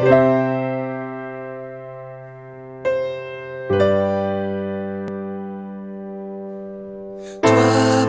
Toi,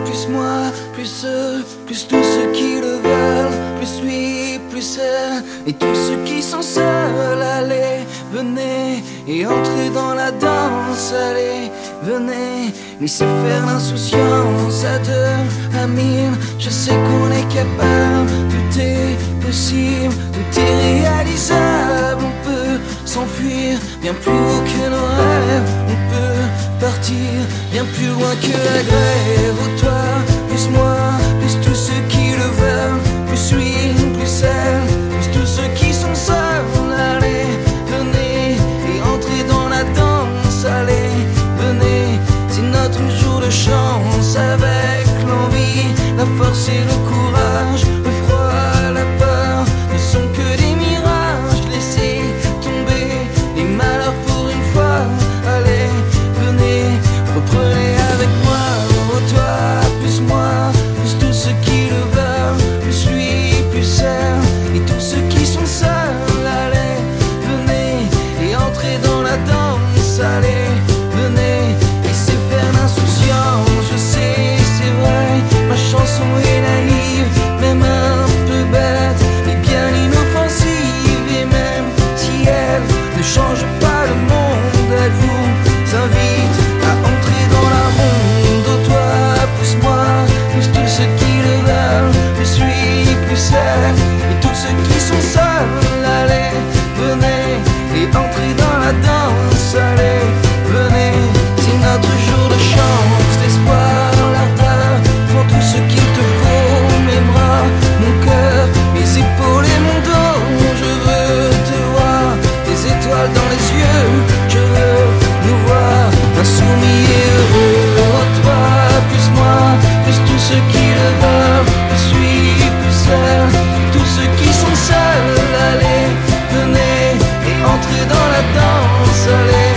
plus moi, plus eux, plus tous ceux qui le veulent, plus lui, plus elle, et tous ceux qui sont seuls. Allez, venez et entrez dans la danse. Allez, venez, laissez faire l'insouciance. À deux, à mille, je sais qu'on est capable. Tout est possible, tout est réalisable. On peut s'enfuir bien plus haut que nos rêves. On peut partir bien plus loin que la grève. Oh, toi, plus moi, plus tous ceux qui le veulent, plus lui, plus elle, plus tous ceux qui sont seuls. Allez, venez et entrez dans la danse. Allez, venez, c'est notre jour de chance. Avec l'envie, la force et le courage, le froid, la peur ne sont que des mirages. Laissez tomber les malheurs pour une fois. Allez, venez, reprenez avec moi. Oh, toi, plus moi, plus tous ceux qui le veulent, plus lui, plus elle, et tous ceux qui sont seuls. Allez, venez et entrez dans la danse. Allez, venez, laissez faire l'insouciance. Je sais, c'est vrai, ma chanson est naïve, même un peu bête, mais bien inoffensive. Et même si elle ne change pas le monde, elle vous invite à entrer dans la ronde. Oh, toi, plus moi, plus tous ceux qui le veulent, plus lui, plus elle, et tous ceux qui sont seuls. Allez, venez et entrez dans la danse. Allez, venez, c'est notre jour de chance. L'espoir, l'ardeur, pour tout ce qu'il te faut. Mes bras, mon cœur, mes épaules et mon dos. Je veux te voir, tes étoiles dans les yeux. Je veux nous voir insoumis et heureux. Oh, toi, plus moi, plus tous ceux qui le veulent, plus lui, plus elle, tous ceux qui sont seuls. Allez, venez et entrez dans la danse. Allez,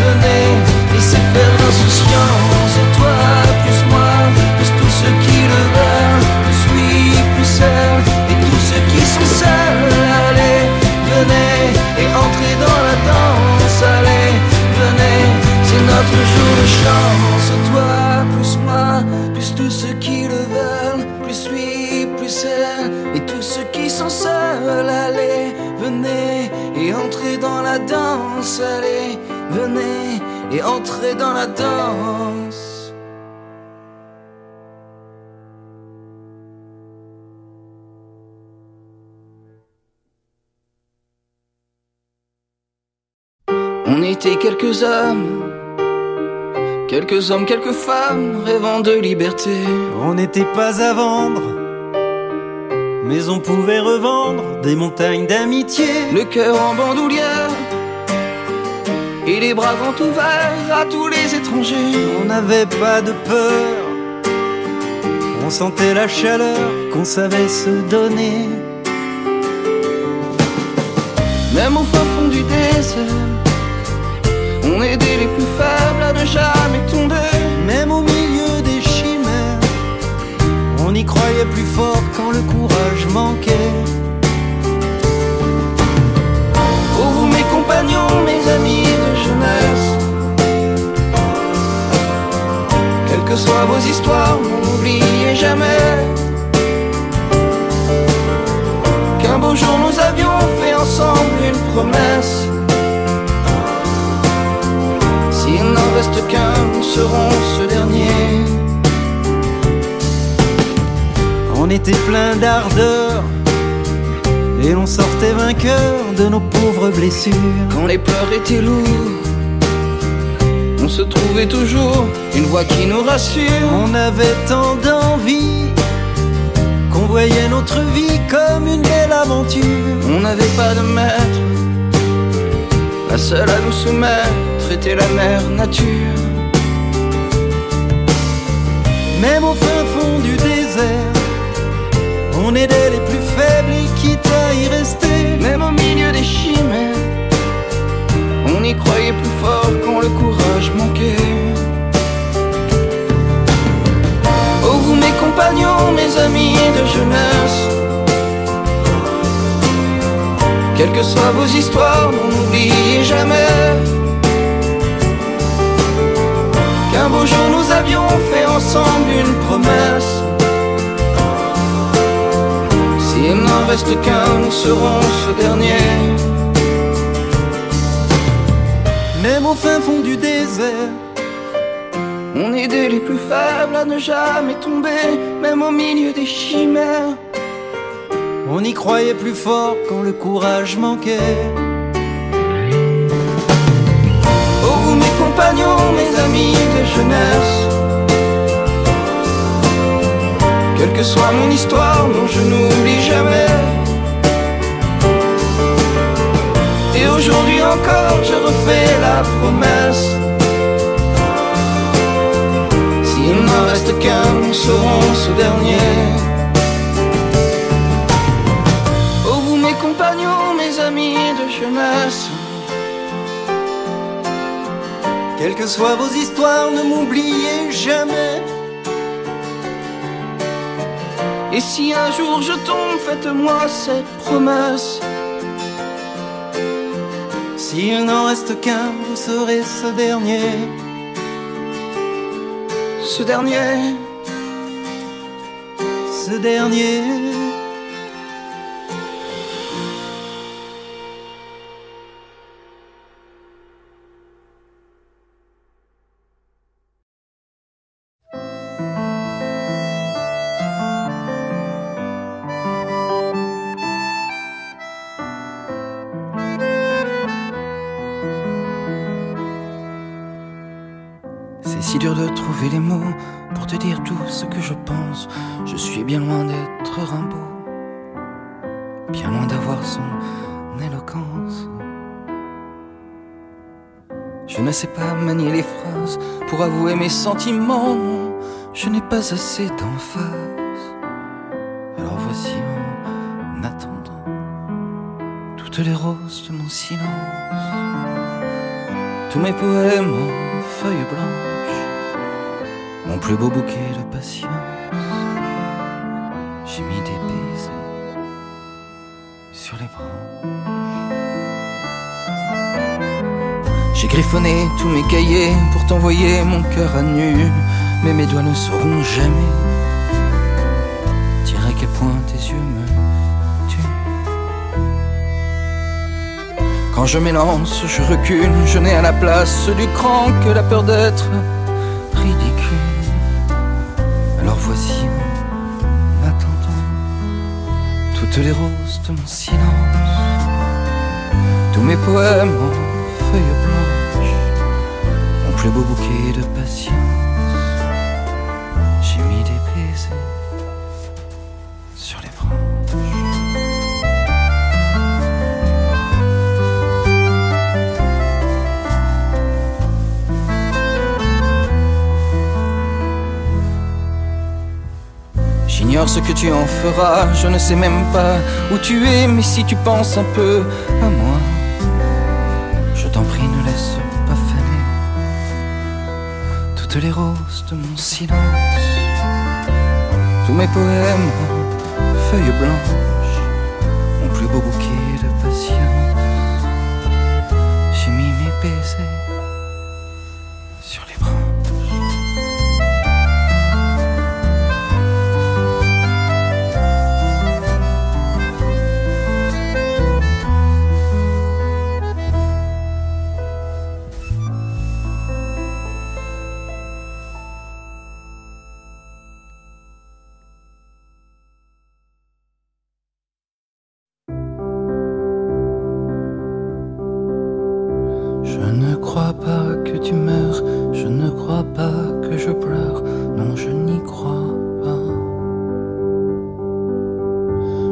venez, laissez faire l'insouciance. Oh, toi, plus moi, plus tous ceux qui le veulent, plus lui, plus elle, et tous ceux qui sont seuls. Allez, venez et entrez dans la danse. Allez, venez, c'est notre jour de chance. Oh, toi, plus moi, plus tous ceux qui le veulent, plus lui, plus elle, et tous ceux qui sont seuls. Allez, venez et entrez dans la danse. Allez, venez et entrez dans la danse. On était quelques hommes, quelques femmes, rêvant de liberté. On n'était pas à vendre, mais on pouvait revendre des montagnes d'amitié. Le cœur en bandoulière et les bras grands ouverts à tous les étrangers. On n'avait pas de peur, on sentait la chaleur qu'on savait se donner. Même au fin fond du désert, on aidait les plus faibles à ne jamais tomber. Même au milieu des chimères, on y croyait plus fort quand le courage manquait. Oh, vous mes compagnons, mes amis de jeunesse, quelles que soient vos histoires, n'oubliez jamais qu'un beau jour nous avions fait ensemble une promesse. S'il n'en reste qu'un, nous serons ce dernier. On était plein d'ardeur et l'on sortait vainqueur de nos pauvres blessures. Quand les pleurs étaient lourds, on se trouvait toujours une voix qui nous rassure. On avait tant d'envie qu'on voyait notre vie comme une belle aventure. On n'avait pas de maître, la seule à nous soumettre était la mère nature. Même au fin fond du désert, on aidait les plus faibles et quitte à y rester. Même au milieu des chimères, on y croyait plus fort quand le courage manquait. Oh, vous mes compagnons, mes amis de jeunesse, Quelles que soient vos histoires, n'oubliez jamais qu'un beau jour nous avions fait ensemble une promesse. S'il n'en reste qu'un, nous serons ce dernier. Même au fin fond du désert, on est des les plus faibles à ne jamais tomber, même au milieu des chimères. on y croyait plus fort quand le courage manquait. Oh vous mes compagnons, mes amis de jeunesse, quelle que soit mon histoire, non je n'oublie jamais. Et aujourd'hui encore je refais la promesse, s'il n'en reste qu'un, nous serons ce dernier. Oh vous mes compagnons, mes amis de jeunesse, quelles que soient vos histoires, ne m'oubliez jamais. Et si un jour je tombe, faites-moi cette promesse, s'il n'en reste qu'un, vous serez ce dernier. ce dernier. Ce dernier. C'est si dur de trouver les mots pour te dire tout ce que je pense. Je suis bien loin d'être Rimbaud, bien loin d'avoir son éloquence. Je ne sais pas manier les phrases pour avouer mes sentiments, non, je n'ai pas assez d'emphase. Alors voici en attendant toutes les roses de mon silence, tous mes poèmes en feuilles blanches, mon plus beau bouquet de patience. J'ai mis des baisers sur les branches. J'ai griffonné tous mes cahiers pour t'envoyer mon cœur à nu, mais mes doigts ne sauront jamais dire à quel point tes yeux me tuent. Quand je m'élance, je recule, je n'ai à la place du cran que la peur d'être ridicule. Alors voici en attendant toutes les roses de mon silence, tous mes poèmes en feuilles blanches, mon plus beau bouquet de patience. J'ai mis des baisers sur les branches. J'ignore ce que tu en feras, je ne sais même pas où tu es, mais si tu penses un peu à moi, je t'en prie, ne laisse pas faner toutes les roses de mon silence, tous mes poèmes en feuilles blanches, mon plus beau bouquet de patience. J'ai mis mes baisers sur les branches. Je ne crois pas que tu meurs, je ne crois pas que je pleure, non je n'y crois pas.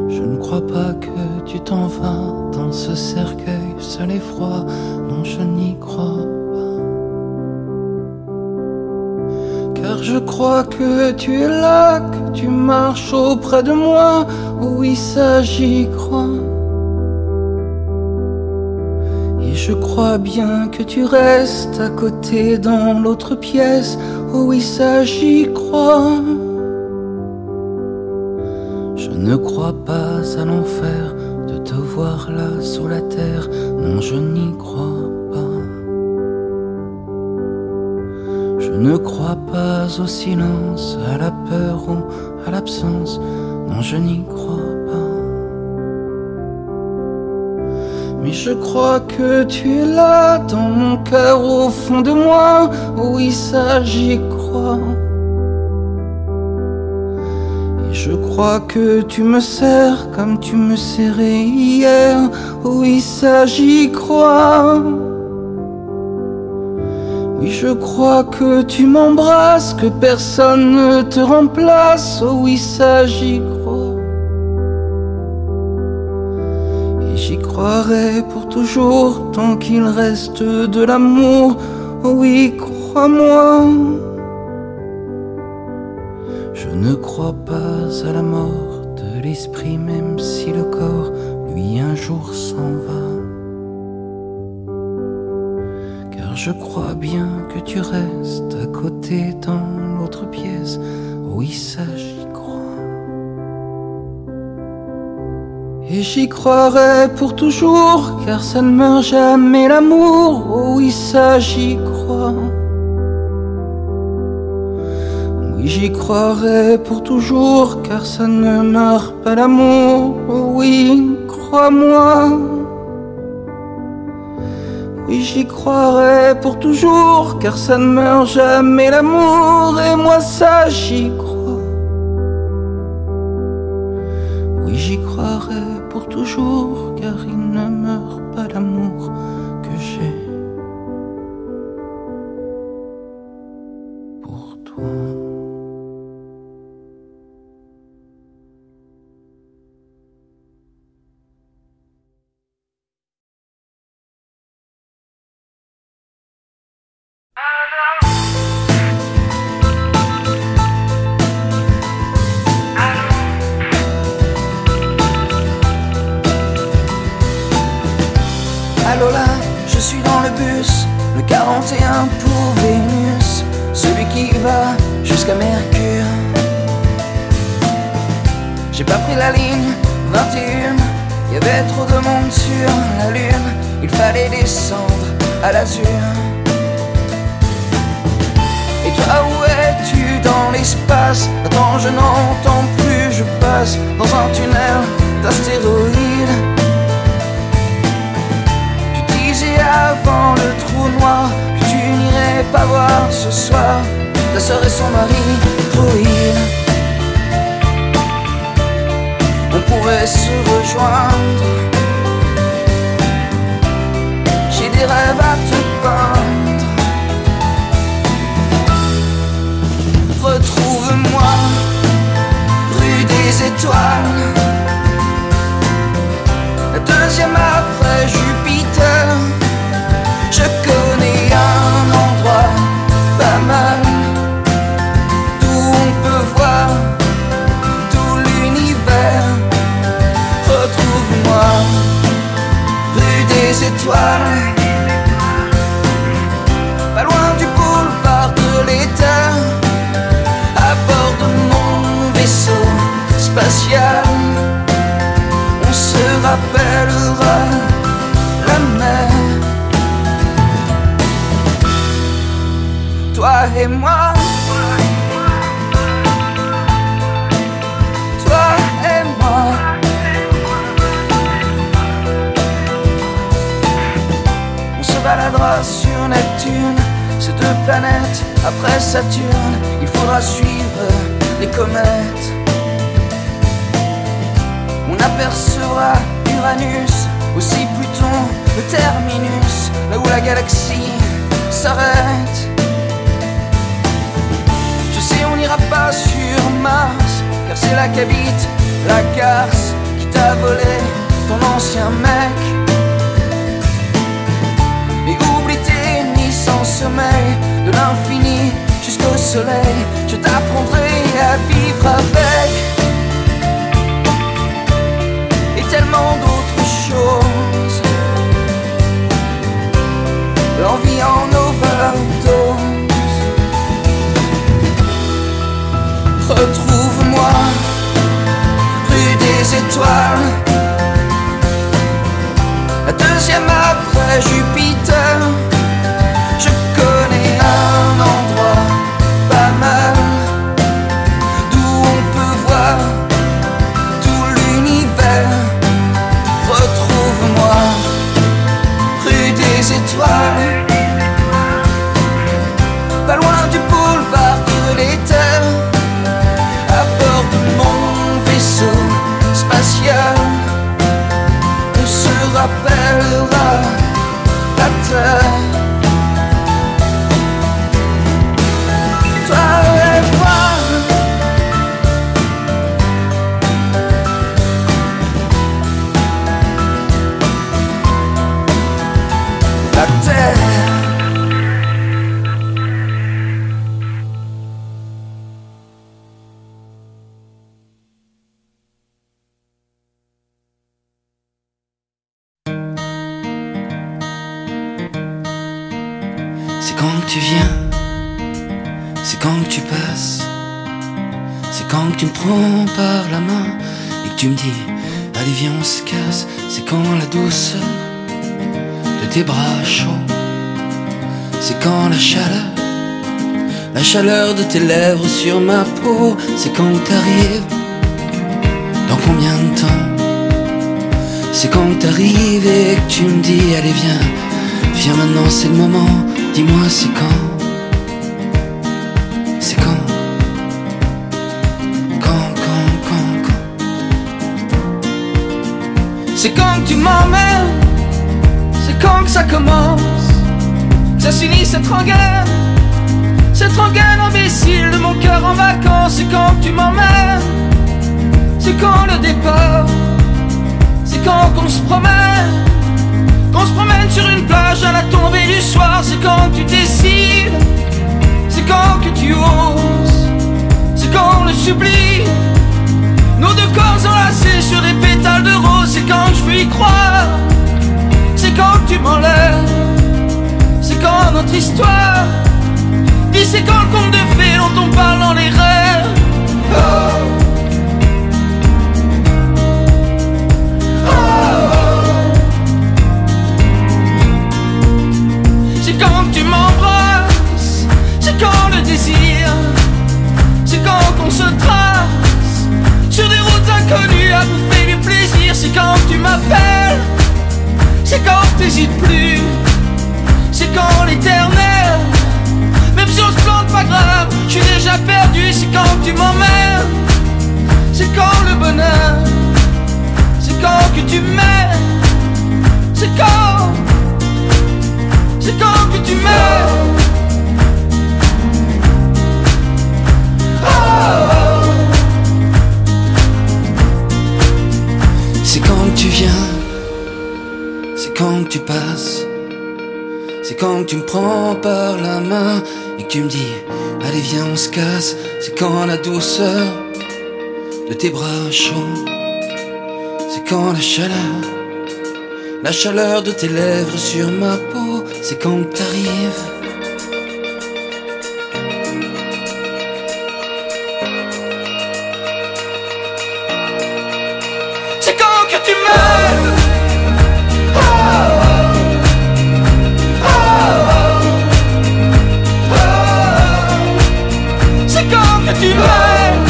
Je ne crois pas que tu t'en vas dans ce cercueil seul et froid, non je n'y crois pas. Car je crois que tu es là, que tu marches auprès de moi, oui ça j'y crois. Je crois bien que tu restes à côté dans l'autre pièce, oh oui ça j'y crois. Je ne crois pas à l'enfer de te voir voir là sur la terre, non je n'y crois pas. Je ne crois pas au silence, à la peur ou à l'absence, non je n'y crois pas. Mais je crois que tu es là, dans mon cœur, au fond de moi. Oui, ça j'y crois. Et je crois que tu me serres comme tu me serrais hier. Oui, ça j'y crois. Oui, je crois que tu m'embrasses, que personne ne te remplace. Oh oui, ça j'y crois. J'y croirai pour toujours, tant qu'il reste de l'amour. Oh oui, crois-moi. Je ne crois pas à la mort de l'esprit, même si le corps, lui, un jour s'en va. Car je crois bien que tu restes à côté dans l'autre pièce. Oh oui, ça j'y crois. Et j'y croirai pour toujours, car ça ne meurt jamais l'amour. Oh oui, ça j'y crois. Oui, j'y croirai pour toujours, car ça ne meurt pas l'amour. Oh oui, crois-moi. Oui, j'y croirai pour toujours, car ça ne meurt jamais l'amour. Et moi ça j'y crois. Oui, j'y croirai pour toujours, car il ne meurt pas l'amour que j'ai pour toi. Allô là, je suis dans le bus, le 41 pour Vénus, celui qui va jusqu'à Mercure. J'ai pas pris la ligne 21, y avait trop de monde sur la lune, il fallait descendre à l'azur. Et toi où es-tu dans l'espace? Attends, je n'entends plus, je passe dans un tunnel d'astéroïdes. Avant le trou noir que tu n'irais pas voir ce soir, ta sœur et son mari droïde. On pourrait se rejoindre, j'ai des rêves à te peindre. Retrouve-moi rue des Étoiles, la deuxième après Jupiter. Je connais un endroit pas mal, d'où on peut voir tout l'univers. Retrouve-moi rue des Étoiles, pas loin du boulevard de l'État, à bord de mon vaisseau spatial. On se rappellera la mer. Toi et moi, toi et moi. On se baladera sur Neptune, ces deux planètes après Saturne. Il faudra suivre les comètes. On apercevra Uranus, aussi Pluton, le terminus, là où la galaxie s'arrête. On n'ira pas sur Mars, car c'est là qu'habite la garce qui t'a volé ton ancien mec. Et oublie tes nuits sans sommeil, de l'infini jusqu'au soleil, je t'apprendrai à vivre avec. Et tellement d'autres choses, l'envie en overdose. Retrouve-moi rue des Étoiles, la deuxième après Jupiter. Je connais un endroit pas mal d'où on peut voir tout l'univers. Retrouve-moi rue des Étoiles, pas loin du boulevard de l'Éther, à bord de mon vaisseau spatial. On se rappellera la Terre. Toi et moi, la Terre. C'est quand que tu viens, c'est quand que tu passes, c'est quand que tu me prends par la main et que tu me dis allez viens on se casse. C'est quand la douceur de tes bras chauds, c'est quand la chaleur de tes lèvres sur ma peau. C'est quand t'arrives, dans combien de temps? C'est quand t'arrives et que tu me dis allez viens maintenant c'est le moment. Dis-moi c'est quand? C'est quand? Quand? C'est quand que tu m'emmènes? C'est quand que ça commence? Que ça s'unit cette rengaine imbécile de mon cœur en vacances. C'est quand que tu m'emmènes? C'est quand le départ? C'est quand qu'on se promène? Qu'on se promène sur une plage à la tombée du soir. C'est quand tu décides, c'est quand que tu oses, c'est quand on le sublime, nos deux corps enlacés sur des pétales de rose. C'est quand je peux y croire, c'est quand que tu m'enlèves, c'est quand notre histoire dit c'est quand le conte de fées dont on parle dans les rêves. Oh. C'est quand tu m'embrasses, c'est quand le désir, c'est quand qu'on se trace sur des routes inconnues à bouffer du plaisir. C'est quand tu m'appelles, c'est quand t'hésites plus, c'est quand l'éternel, même si on se plante pas grave, je suis déjà perdu. C'est quand tu m'emmènes, c'est quand le bonheur, c'est quand que tu m'aimes, c'est quand que tu m'aimes. Oh. C'est quand que tu viens, c'est quand que tu passes, c'est quand que tu me prends par la main et que tu me dis allez viens on se casse. C'est quand la douceur de tes bras chauds, c'est quand la chaleur de tes lèvres sur ma peau. C'est quand t'arrives, c'est quand que tu m'aimes. Oh, oh, oh, oh. C'est quand que tu m'aimes.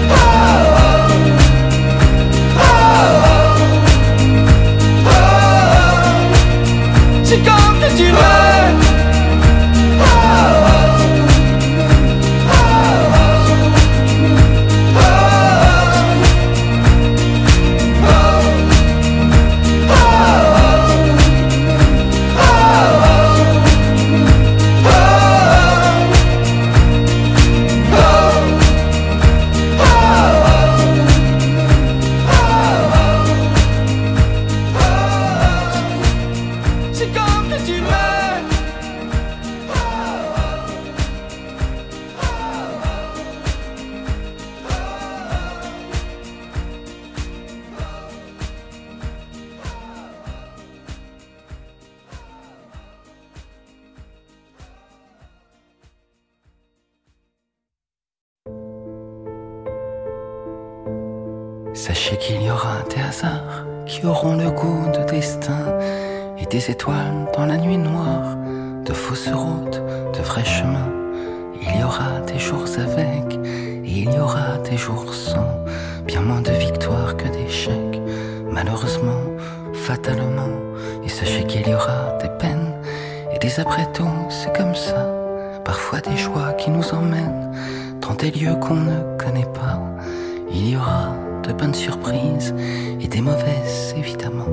Oh, oh, oh, oh. C'est quand que tu m'aimes. Sachez qu'il y aura des hasards qui auront le goût de destin et des étoiles dans la nuit noire, de fausses routes, de vrais chemins. Il y aura des jours avec et il y aura des jours sans, bien moins de victoires que d'échecs, malheureusement, fatalement. Et sachez qu'il y aura des peines et des après-tout, c'est comme ça. Parfois des joies qui nous emmènent dans des lieux qu'on ne connaît pas. Il y aura de bonnes surprises et des mauvaises évidemment,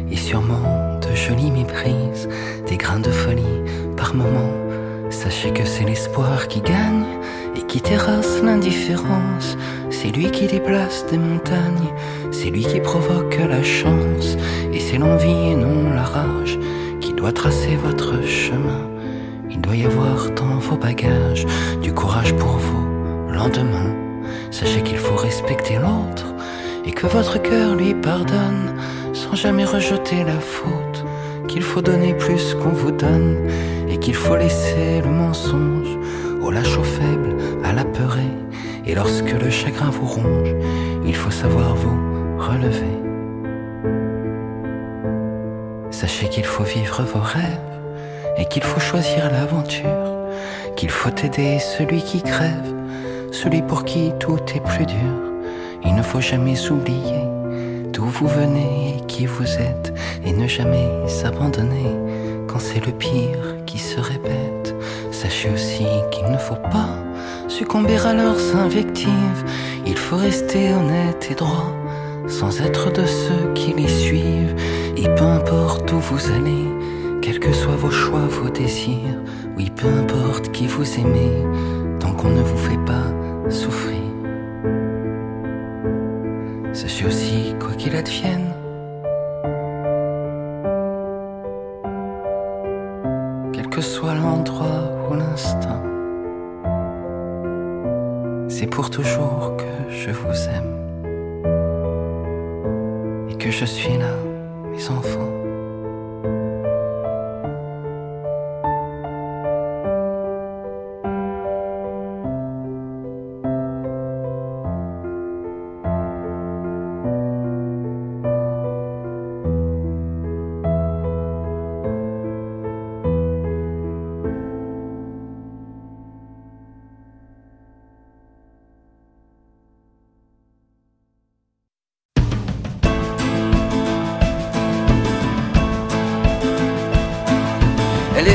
et sûrement de jolies méprises, des grains de folie par moments. Sachez que c'est l'espoir qui gagne et qui terrasse l'indifférence. C'est lui qui déplace des montagnes, c'est lui qui provoque la chance. Et c'est l'envie et non la rage qui doit tracer votre chemin. Il doit y avoir dans vos bagages du courage pour vos lendemains. Sachez qu'il faut respecter l'autre et que votre cœur lui pardonne sans jamais rejeter la faute, qu'il faut donner plus qu'on vous donne et qu'il faut laisser le mensonge au lâche, au faible, à l'apeuré. Et lorsque le chagrin vous ronge, il faut savoir vous relever. Sachez qu'il faut vivre vos rêves et qu'il faut choisir l'aventure, qu'il faut aider celui qui crève, celui pour qui tout est plus dur. Il ne faut jamais oublier d'où vous venez et qui vous êtes, et ne jamais s'abandonner quand c'est le pire qui se répète. Sachez aussi qu'il ne faut pas succomber à leurs invectives. Il faut rester honnête et droit, sans être de ceux qui les suivent. Et peu importe où vous allez, quels que soient vos choix, vos désirs, oui, peu importe qui vous aimez, tant qu'on ne vous fait pas souffrir. Sachez aussi, quoi qu'il advienne, quel que soit l'endroit ou l'instant, c'est pour toujours que je vous aime et que je suis là, mes enfants. Elle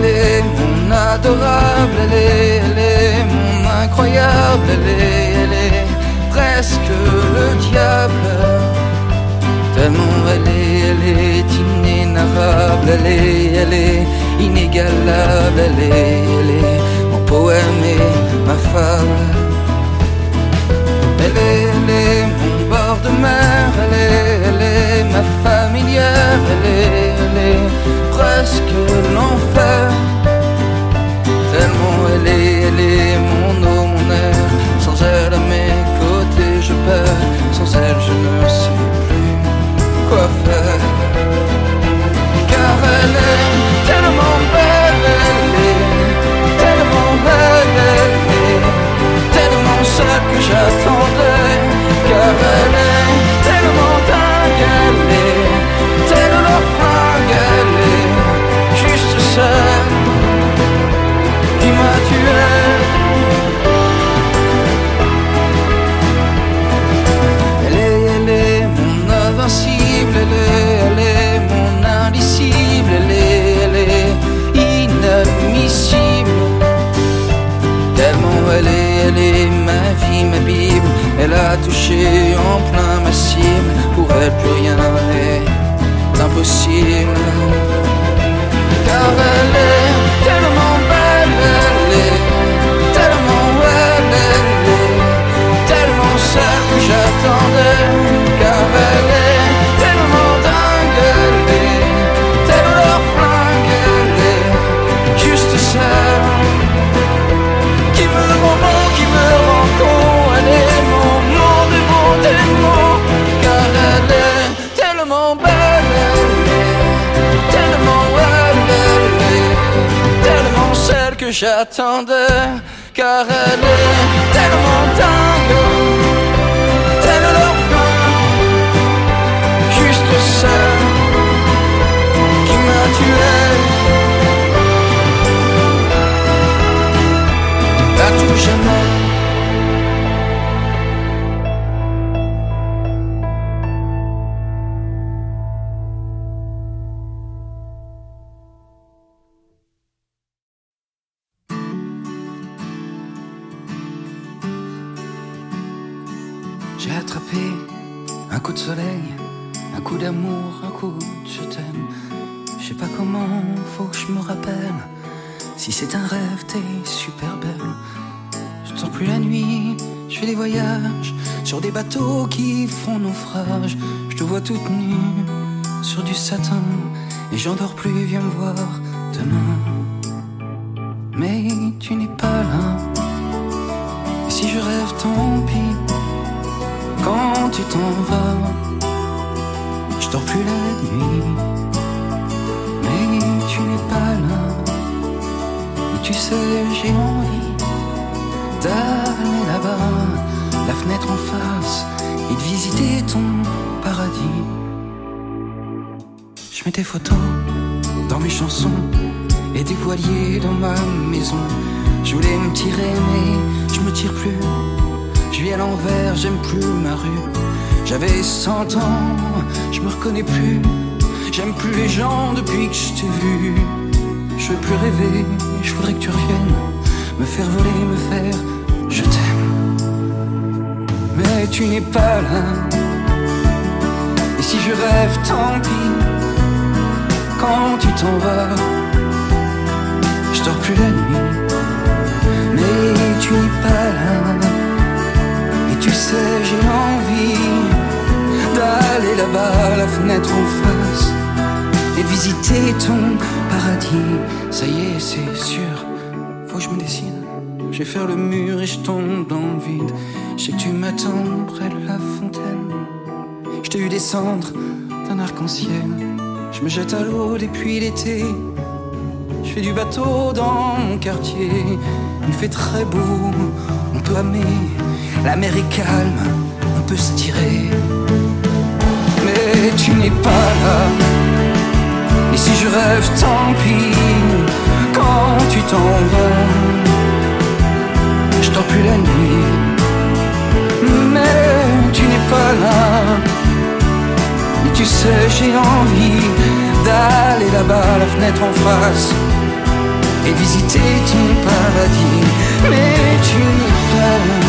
est mon adorable, elle est mon incroyable, elle est presque le diable. Tellement elle est inénarrable, elle est inégalable, elle est mon poème et ma fable. Elle est mon bord de mer, elle est ma familière, elle est presque l'enfer. Tellement elle est mon eau, mon air. Sans elle à mes côtés je perds, sans elle je ne sais plus quoi faire. Car elle est tellement belle, elle est tellement belle, elle est tellement celle que j'attendais. Car elle est tellement dingue, elle est telle leur fringue, elle est juste celle qui m'a tué. Elle est mon invincible, elle est mon indicible, elle est inadmissible. Tellement elle est ma vie, ma Bible. Elle a touché en plein ma cible. Pour elle plus rien n'est impossible. Car elle est tellement belle, elle est tellement belle, elle est tellement celle que j'attendais. Car elle est tellement dingue, elle est telle leur flingue, elle est juste celle qui me rend bon, qui me rend con. Elle est mon monde et mon démon. Car elle est tellement belle, elle est tellement belle, elle est tellement celle que j'attendais. Car elle est tellement dingue, telle leur fin, juste seul qui m'a tué. À tout jamais. J'ai attrapé un coup de soleil, un coup d'amour, un coup de je t'aime. Je sais pas comment, faut que je me rappelle. Si c'est un rêve, t'es super belle. Je dors plus la nuit, je fais des voyages sur des bateaux qui font naufrage. Je te vois toute nue sur du satin et j'en dors plus, viens me voir demain. Mais tu n'es pas là. Et si je rêve, tant pis. Quand tu t'en vas, je dors plus la nuit. Mais tu n'es pas là. Et tu sais, j'ai envie d'aller là-bas, la fenêtre en face, et de visiter ton paradis. Je mets tes photos dans mes chansons et des voiliers dans ma maison. Je voulais me tirer mais je me tire plus. Je vis à l'envers, j'aime plus ma rue. J'avais 100 ans, je me reconnais plus. J'aime plus les gens depuis que je t'ai vu. Je veux plus rêver, je voudrais que tu reviennes me faire voler, me faire je t'aime. Mais tu n'es pas là. Et si je rêve, tant pis. Quand tu t'en vas, je dors plus la nuit. Mais tu n'es pas là. Et tu sais, j'ai envie d'aller là-bas, la fenêtre en face, et visiter ton paradis. Ça y est, c'est sûr, faut que je me décide. Je vais faire le mur et je tombe dans le vide. Je sais que tu m'attends près de la fontaine. Je t'ai vu descendre d'un arc-en-ciel. Je me jette à l'eau depuis l'été. Je fais du bateau dans mon quartier. Il fait très beau, on peut aimer. La mer est calme, on peut se tirer. Mais tu n'es pas là. Et si je rêve, tant pis. Quand tu t'en vas, je dors plus la nuit. Mais tu n'es pas là. Et tu sais, j'ai envie d'aller là-bas, la fenêtre en face, et visiter ton paradis. Mais tu n'es pas là.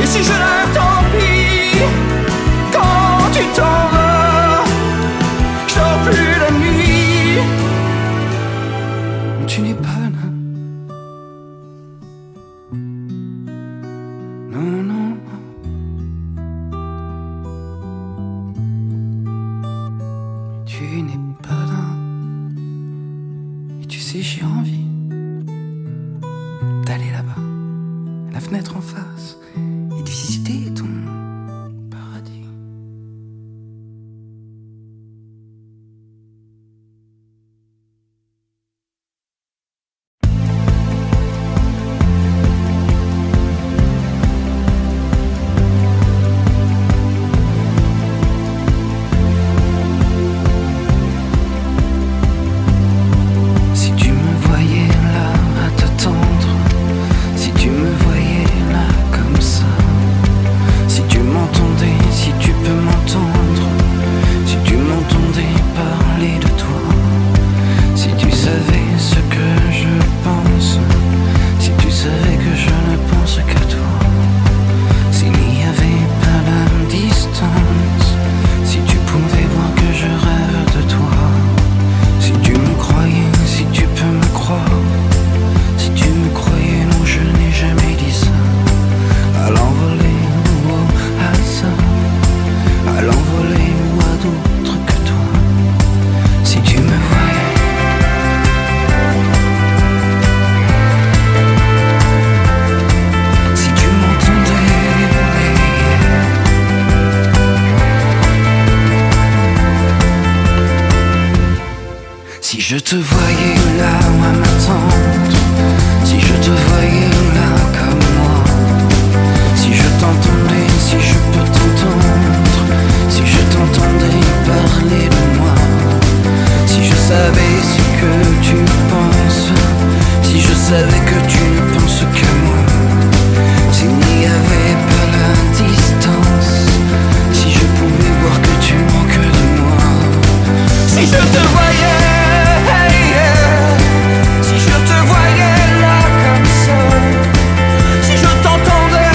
Si je rêve, tant pis. Quand tu t'en vas, je dors plus la nuit. Tu n'es pas là. Non, non, non. Tu n'es pas là. Et tu sais, j'ai envie d'aller là-bas, la fenêtre en face, et de visiter ton paradis. Si tu me voyais là à t'attendre, si tu me voyais là comme ça, si je t'entendais parler de moi, si je savais ce que tu penses, si je savais que tu ne penses qu'à moi, s'il n'y avait pas la distance, si je pouvais voir que tu manques de moi, si je te voyais, si je te voyais là comme ça, si je t'entendais,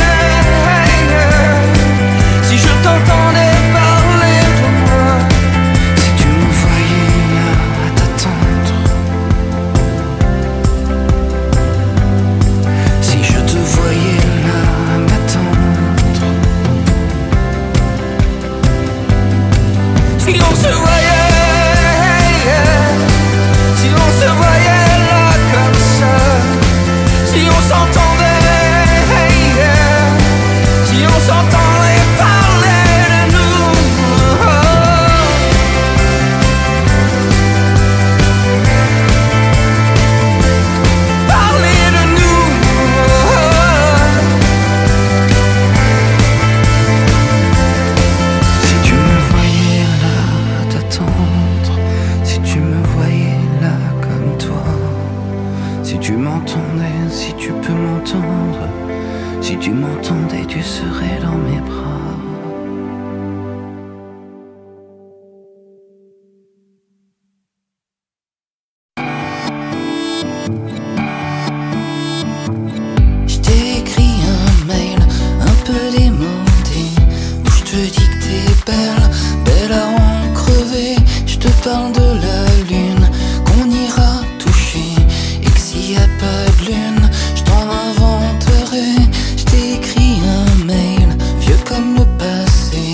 si je t'entendais parler de moi, si tu me voyais là à t'attendre, si je te voyais là à m'attendre, si on se voyait, si on se voyait là comme ça, si on s'entendait, si on s'entendait parler de nous, parler de nous, si tu me voyais là à t'attendre, si tu me voyais là comme toi, si tu m'entendais, si tu peux m'entendre, si tu m'entendais, tu serais dans mes bras. Je t'ai écrit un mail un peu démodé où je te dis que t'es belle, belle à en crever. Je te parle de la lune qu'on ira toucher et que s'il y a pas de lune, je t'en inventerai. Je t'ai écrit un mail vieux comme le passé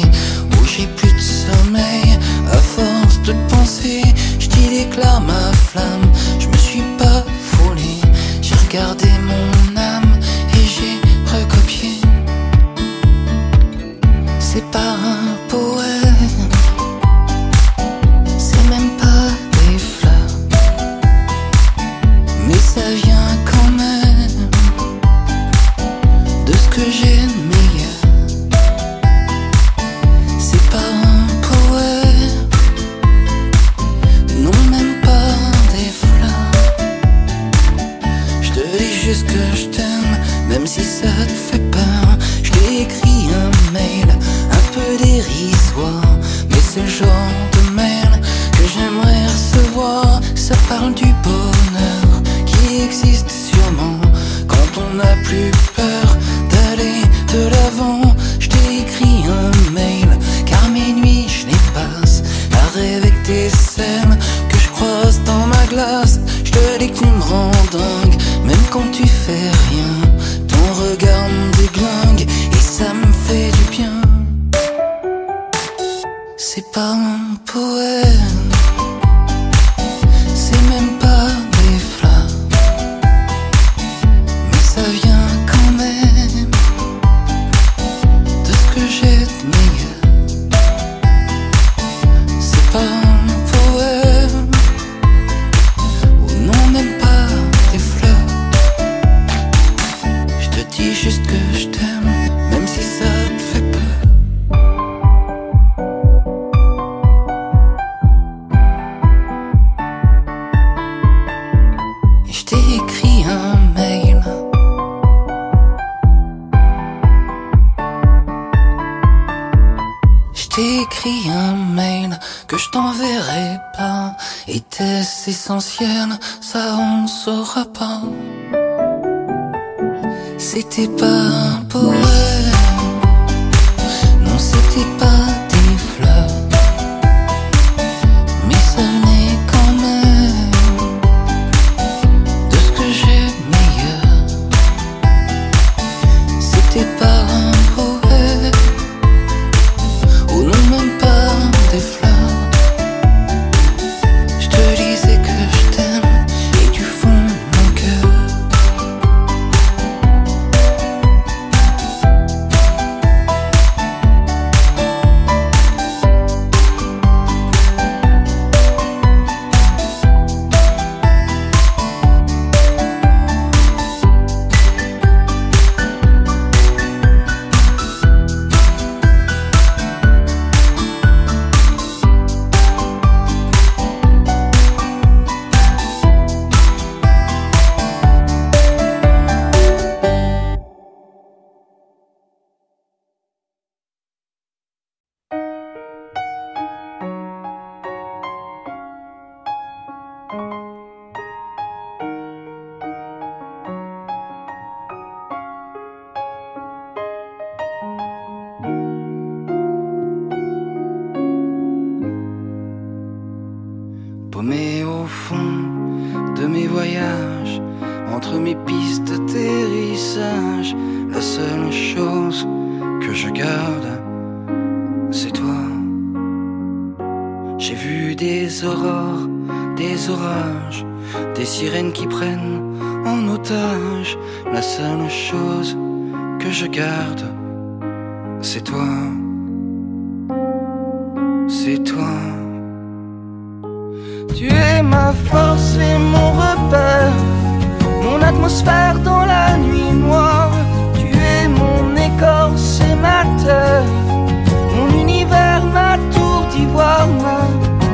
où j'ai plus de sommeil à force de te penser. Je t'y déclare ma flamme, je me suis pas foulé, j'ai regardé mon âme et j'ai recopié. C'est pas un poème, c'est même pas des fleurs, mais ça vient quand même de ce que j'ai de meilleur. C'est pas un poème, non même pas des fleurs. Je te dis juste que je t'aime, même si ça te fait peur. Je t'ai écrit un mail un peu dérisoire, mais c'est le genre de mail que j'aimerais recevoir. Ça parle du bonheur qui existe sûrement quand on n'a plus peur d'aller de l'avant. Je t'ai écrit un mail car mes nuits je les passe à rêver que tes scènes que je croise dans ma glace. Je te dis que tu me rends dingue, même quand tu fais rien. Ton regard me déglingue et ça me fait du bien. C'est pas un poème, c'est même pas des fleurs, mais ça vient quand même de ce que j'ai de meilleur. C'est pas un poème, ou non même pas des fleurs. Je te dis juste que je t'aime, même si ça te fait peur. Et je t'ai écrit un mail. Je t'ai écrit un mail que je t'enverrai pas. Était-ce essentiel? Ça on saura pas. C'était pas un poème, non c'était pas des fleurs, mais ça venait quand même de ce que j'ai de meilleur. C'était pas un poème, ou non même pas des fleurs. Je te disais que je t'aime et du fond de mon cœur. mes voyages, entre mes pistes d'atterrissage, la seule chose que je garde, c'est toi. J'ai vu des aurores, des orages, des sirènes qui prennent en otage. La seule chose que je garde, c'est toi. C'est toi. Tu es ma force et mon repère, mon atmosphère dans la nuit noire. Tu es mon écorce et ma terre, mon univers, ma tour d'ivoire, ma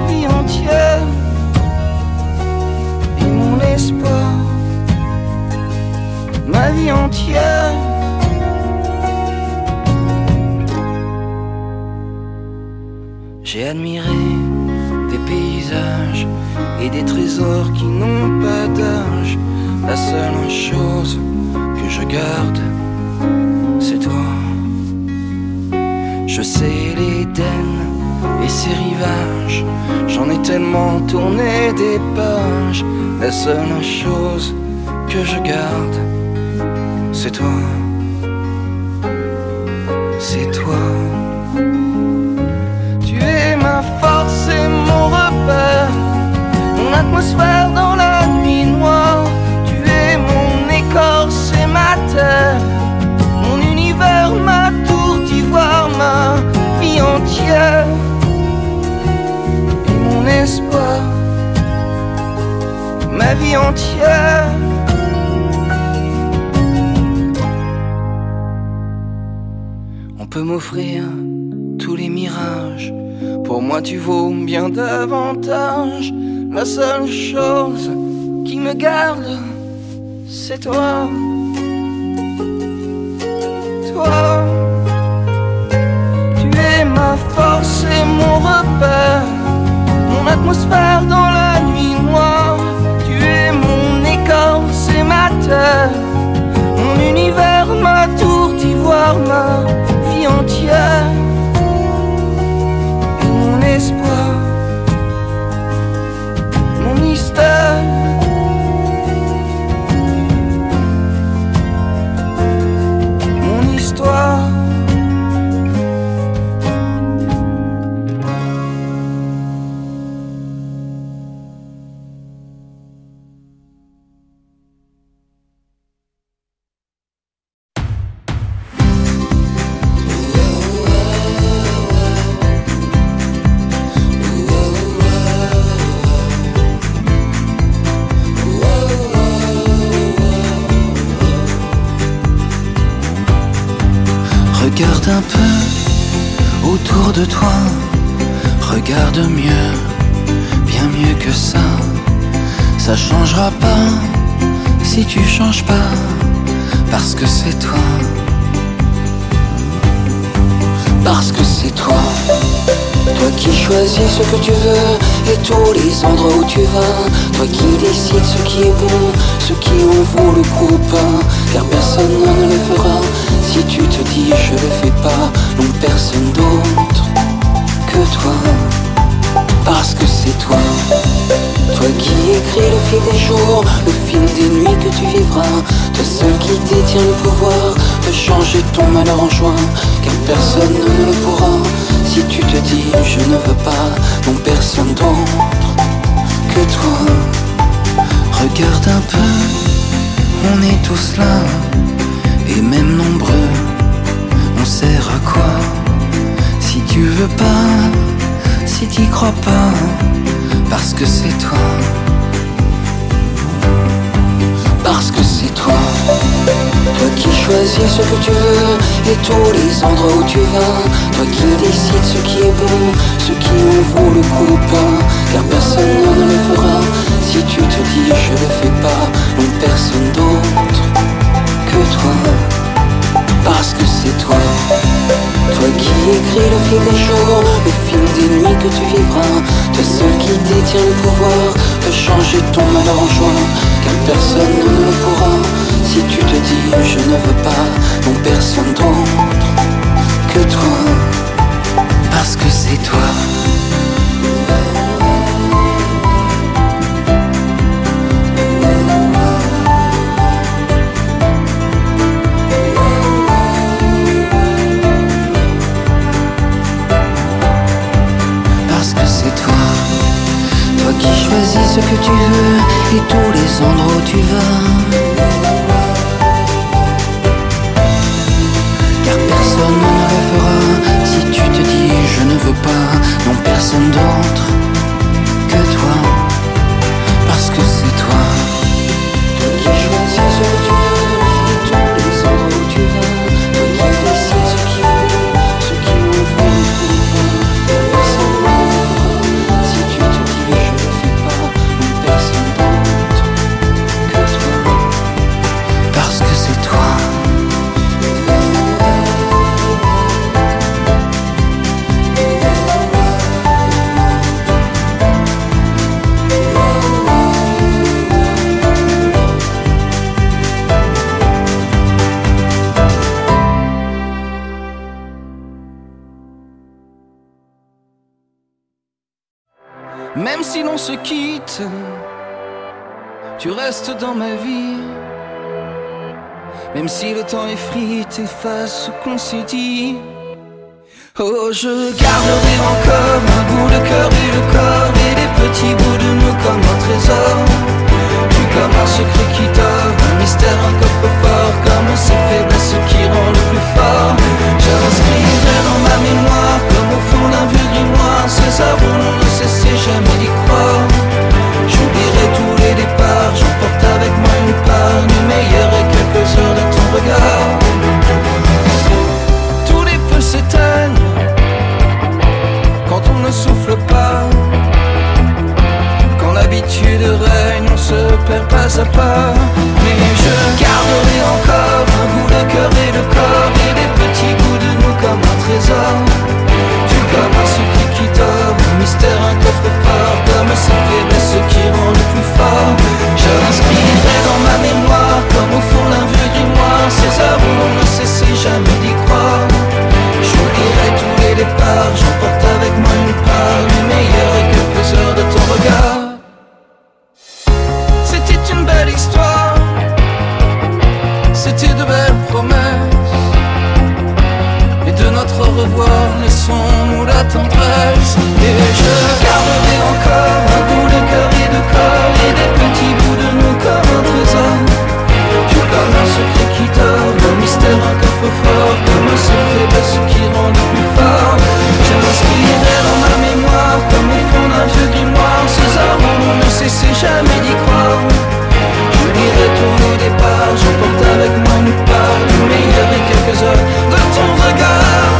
vie entière et mon espoir, ma vie entière. J'ai admiré des paysages et des trésors qui n'ont pas d'âge. La seule chose que je garde, c'est toi. Je sais l'Éden et ses rivages, j'en ai tellement tourné des pages. La seule chose que je garde, c'est toi. C'est toi. Tu es ma force et mon repère, mon atmosphère dans la nuit noire. Tu es mon écorce et ma terre, mon univers, ma tour d'ivoire, ma vie entière et mon espoir, ma vie entière. On peut m'offrir tous les mirages, pour moi tu vaux bien davantage. La seule chose qui me garde, c'est toi. Toi. Tu es ma force et mon repère, mon atmosphère dans la nuit noire. Tu es mon écorce et ma terre, mon univers, ma tour d'ivoire, ma vie entière, mon espoir, mon mystère, mon histoire. Regarde un peu autour de toi, regarde mieux, bien mieux que ça. Ça changera pas si tu changes pas, parce que c'est toi. Parce que c'est toi, toi qui choisis ce que tu veux et tous les endroits où tu vas. Toi qui décides ce qui est bon, ce qui en vaut le coup pas, car personne ne le fera. Si tu te dis je le fais pas, non personne d'autre que toi. Parce que c'est toi, toi qui écris le fil des jours, le film des nuits que tu vivras. Toi seul qui détient le pouvoir de changer ton malheur en joie, car personne ne le pourra. Si tu te dis je ne veux pas, non personne d'autre que toi. Regarde un peu, on est tous là, et même nombreux, on sert à quoi? Si tu veux pas, si t'y crois pas, parce que c'est toi. Parce que c'est toi, toi qui choisis ce que tu veux et tous les endroits où tu vas. Toi qui décides ce qui est bon, ce qui en vaut le coup pas, car personne ne le fera. Si tu te dis je le fais pas, non personne d'autre que toi. Parce que c'est toi, toi qui écris le fil des jours, le film des nuits que tu vivras. Toi seul qui détient le pouvoir de changer ton malheur en joie, car personne ne le pourra. Si tu te dis je ne veux pas, non personne d'autre que toi. Parce que c'est toi. ce que tu veux et tous les endroits où tu vas. Car personne ne le fera si tu te dis je ne veux pas, non personne d'autre que toi. Parce que c'est toi, toi qui choisis ce que tu veux et tous les endroits où tu vas. Toi qui décides ce qui veut, ce qui nous fait ne font pas. Personne ne le fera si tu te dis je ne fais pas, non personne d'autre que toi. Parce que c'est toi. Même si l'on se quitte, tu restes dans ma vie. Même si le temps effrite, efface ce qu'on s'est dit. Oh, je garderai encore un bout de cœur et le corps et des petits bouts de nous comme un trésor. Tu comme un secret qui dort, un mystère, un coffre-fort, comme ces faiblesses qui rendent le plus fort. J'inscrirai dans ma mémoire, comme au fond d'un vieux grimoire, ces heures où l'on ne cessait jamais d'y croire. J'oublierai tous les départs, j'emporte avec moi une part du meilleur et quelques heures de ton regard. Tous les feux s'éteignent quand on ne souffle pas. Quand l'habitude règne, on se perd pas à pas. Mais je garderai encore un bout de cœur et de corps et des petits bouts de nous comme un trésor. Tu comme un secret qui dort, un mystère, un coffre-fort, comme ces faiblesses qui rendent le plus fort. Je l'inscrirai dans ma mémoire, comme au fond d'un vieux grimoire, ces heures où l'on ne cessait jamais d'y croire. J'oublierai tous les départs, j'emporte avec moi une part du meilleur et quelques heures de ton regard. C'était une belle histoire, c'était de belles promesses. Et de notre au revoir, laissons-nous la tendresse. Et je garderai encore un bout de cœur et de corps et des petits bouts de nous comme un trésor. Tu comme un secret qui dort, un mystère, un coffre-fort, comme ces faiblesses qui rendent le plus fort. Je m'inscrirai dans ma mémoire, comme au fond d'un vieux grimoire, ces heures où l'on ne cessait jamais d'y croire. J'oublierai tous les départs, j'emporte avec moi une part du meilleur et quelques heures de ton regard.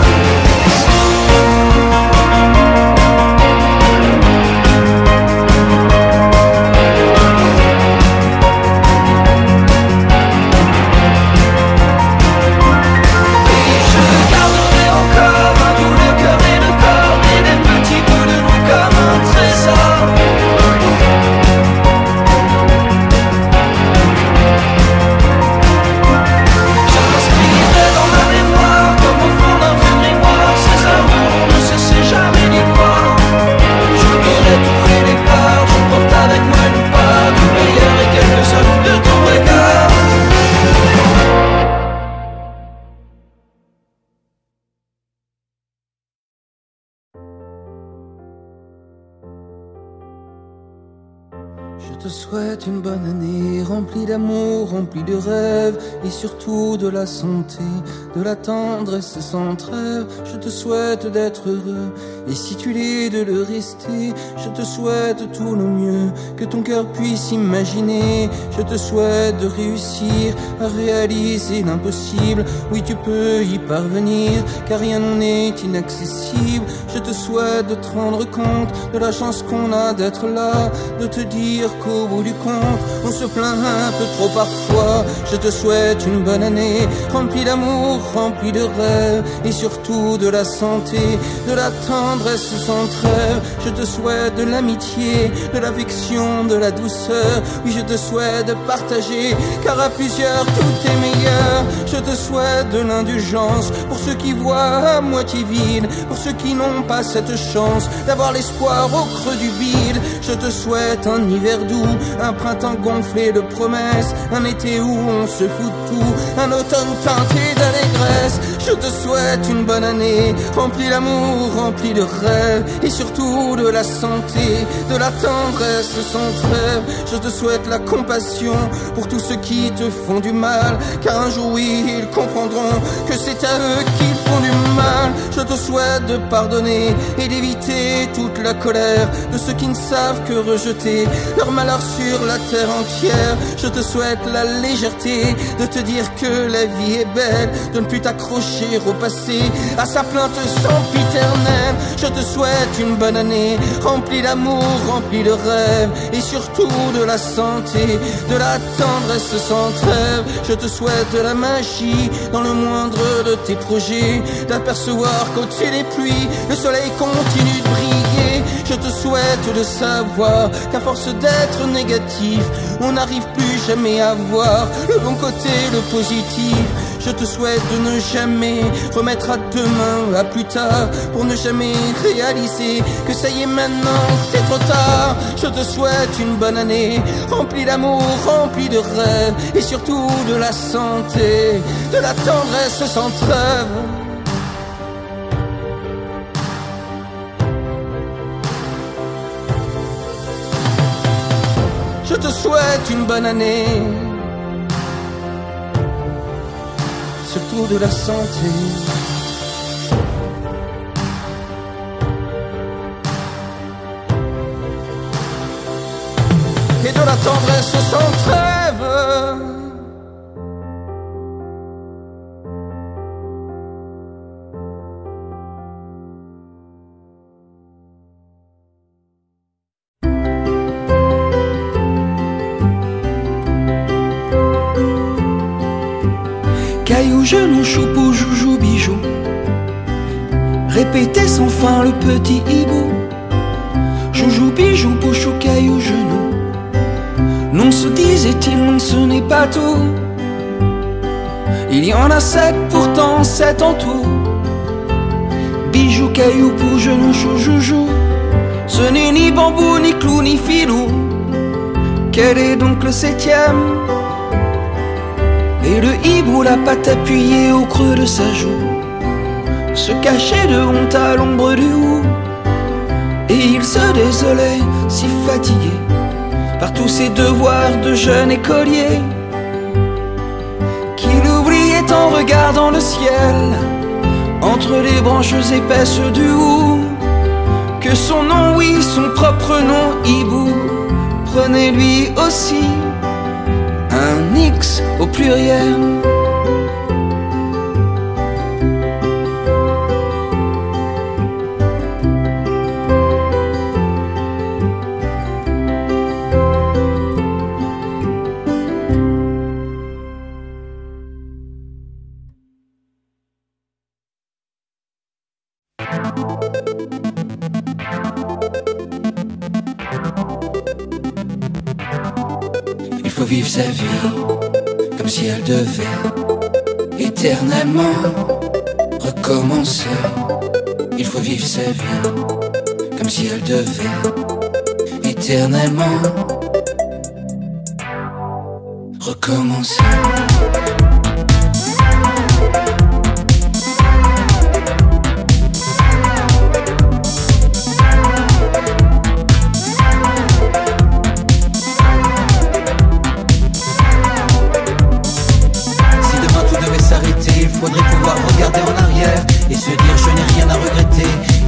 Je te souhaite une bonne année, remplie d'amour, remplie de rêves, et surtout de la santé, de la tendresse sans trêve. Je te souhaite d'être heureux, et si tu l'es, de le rester. Je te souhaite tout le mieux que ton cœur puisse imaginer. Je te souhaite de réussir à réaliser l'impossible. Oui, tu peux y parvenir, car rien n'est inaccessible. Je te souhaite de te rendre compte de la chance qu'on a d'être là, de te dire qu'au bout du compte, on se plaint un peu trop parfois. Je te souhaite une bonne année, remplie d'amour, remplie de rêves, et surtout de la santé, de la tendresse sans trêve. Je te souhaite de l'amitié, de l'affection, de la douceur. Oui, je te souhaite de partager, car à plusieurs tout est meilleur. Je te souhaite de l'indulgence pour ceux qui voient à moitié vide, pour ceux qui n'ont pas cette chance d'avoir l'espoir au creux du bide. Je te souhaite un hiver doux, un printemps gonflé de promesses, un été où on se fout de tout, un automne teinté d'allégresse. Je te souhaite une bonne année, remplie d'amour, remplie de rêves, et surtout de la santé, de la tendresse sans trêve. Je te souhaite la compassion pour tous ceux qui te font du mal, car un jour oui, ils comprendront que c'est à eux qu'ils font du mal. Je te souhaite de pardonner et d'éviter toute la colère de ceux qui ne savent que rejeter leur malheur sur la terre entière. Je te souhaite la légèreté de te dire que la vie est belle, de ne plus t'accrocher au passé, à sa plainte sempiternelle. Je te souhaite une bonne année, remplie d'amour, remplie de rêves, et surtout de la santé, de la tendresse sans trêve. Je te souhaite de la magie dans le moindre de tes projets, d'apercevoir qu'au-dessus des pluies, le soleil continue de briller. Je te souhaite de savoir qu'à force d'être négatif, on n'arrive plus jamais à voir le bon côté, le positif. Je te souhaite de ne jamais remettre à demain, à plus tard, pour ne jamais réaliser que ça y est maintenant, c'est trop tard. Je te souhaite une bonne année, remplie d'amour, remplie de rêves, et surtout de la santé, de la tendresse sans trêve. Je te souhaite une bonne année, surtout de la santé. Et de la tendresse sans trêve. Caillou, genou, choupou, joujou, bijou, répétez sans fin le petit hibou. Joujou, bijou, bouchou, caillou, genou. Non, se disait-il, non, ce n'est pas tout. Il y en a 7, pourtant 7 en tout. Bijou, caillou, pou, genou, chou, joujou. Ce n'est ni bambou, ni clou, ni filou. Quel est donc le 7e? Et le hibou, la patte appuyée au creux de sa joue, se cachait de honte à l'ombre du hou. Et il se désolait, si fatigué par tous ses devoirs de jeune écolier, qu'il oubliait en regardant le ciel, entre les branches épaisses du hou, que son nom, oui, son propre nom, hibou, prenait lui aussi un X au pluriel. Il faut vivre sa vie comme si elle devait éternellement recommencer. Il faut vivre sa vie comme si elle devait éternellement recommencer.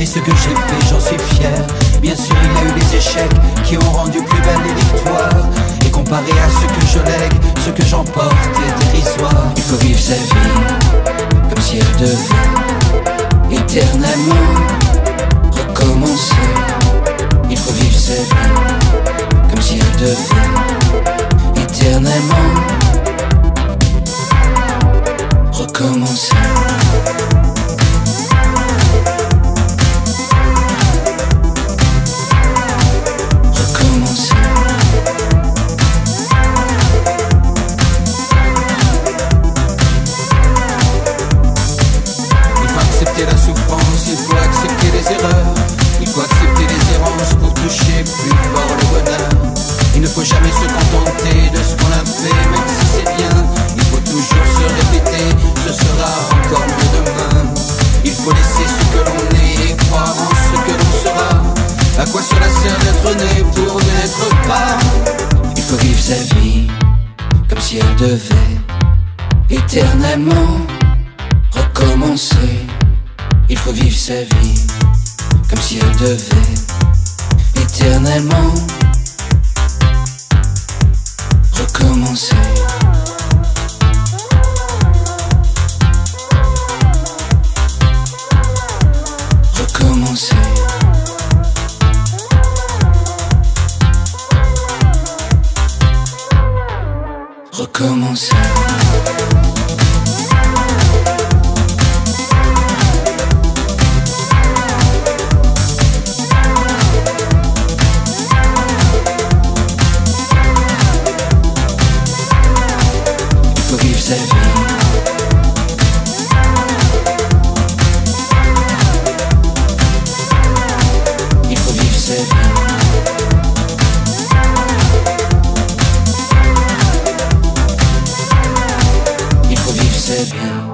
Ce que j'ai fait, j'en suis fier. Bien sûr, il y a eu les échecs qui ont rendu plus belles les victoires. Et comparé à ce que je lègue, ce que j'emporte est dérisoire. Il faut vivre sa vie comme si elle devait éternellement recommencer. Il faut vivre sa vie comme si elle devait éternellement recommencer. Jamais si elle devait éternellement recommencer. Il faut vivre sa vie comme si elle devait éternellement recommencer. Recommencer. Recommencer. Il faut vivre sa vie. Il faut vivre sa vie. Il faut vivre sa vie.